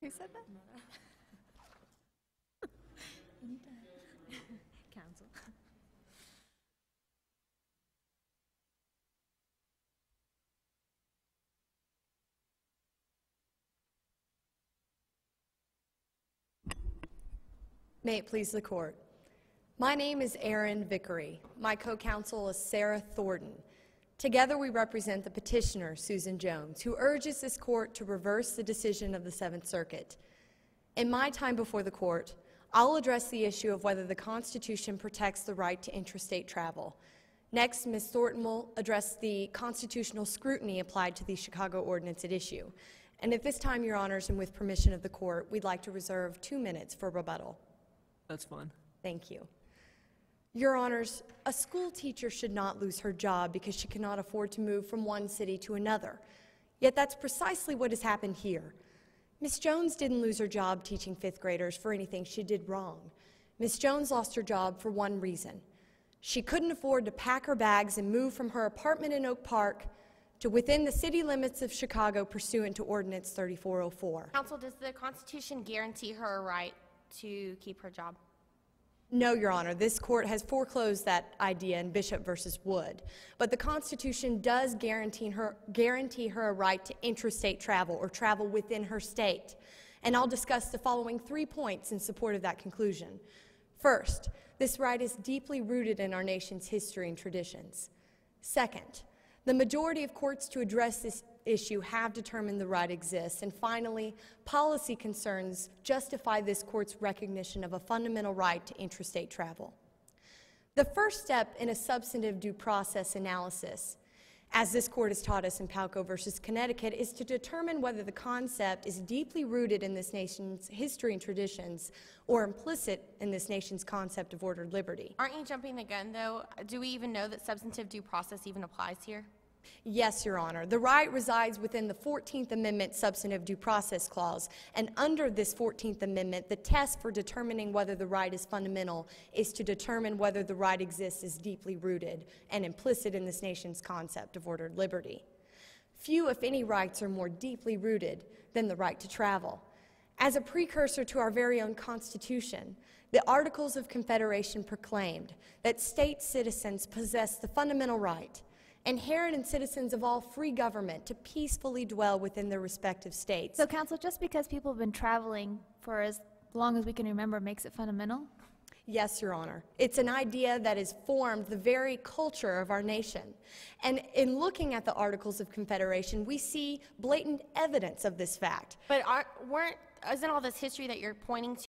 Who said that? Council. May it please the Court. My name is Erin Vickery. My co-counsel is Sarah Thornton. Together we represent the petitioner, Susan Jones, who urges this Court to reverse the decision of the Seventh Circuit. In my time before the Court, I'll address the issue of whether the Constitution protects the right to interstate travel. Next, Ms. Thornton will address the constitutional scrutiny applied to the Chicago Ordinance at issue. And at this time, Your Honors, and with permission of the Court, we'd like to reserve 2 minutes for rebuttal. That's fine. Thank you. Your Honors, a school teacher should not lose her job because she cannot afford to move from one city to another. Yet that's precisely what has happened here. Ms. Jones didn't lose her job teaching fifth graders for anything she did wrong. Ms. Jones lost her job for one reason. She couldn't afford to pack her bags and move from her apartment in Oak Park to within the city limits of Chicago pursuant to Ordinance 3404. Counsel, does the Constitution guarantee her a right to keep her job? No, Your Honor. This Court has foreclosed that idea in Bishop v. Wood. But the Constitution does guarantee her a right to interstate travel or travel within her state. And I'll discuss the following 3 points in support of that conclusion. First, this right is deeply rooted in our nation's history and traditions. Second, the majority of courts to address this issue have determined the right exists. And finally, policy concerns justify this Court's recognition of a fundamental right to interstate travel. The first step in a substantive due process analysis, as this Court has taught us in Palco v. Connecticut, is to determine whether the concept is deeply rooted in this nation's history and traditions or implicit in this nation's concept of ordered liberty. Aren't you jumping the gun, though? Do we even know that substantive due process even applies here? Yes, Your Honor. The right resides within the 14th Amendment Substantive Due Process Clause, and under this 14th Amendment, the test for determining whether the right is fundamental is to determine whether the right exists as deeply rooted and implicit in this nation's concept of ordered liberty. Few, if any, rights are more deeply rooted than the right to travel. As a precursor to our very own Constitution, the Articles of Confederation proclaimed that state citizens possess the fundamental right, inherent in citizens of all free government, to peacefully dwell within their respective states. So, Counsel, just because people have been traveling for as long as we can remember makes it fundamental? Yes, Your Honor. It's an idea that has formed the very culture of our nation. And in looking at the Articles of Confederation, we see blatant evidence of this fact. But isn't all this history that you're pointing to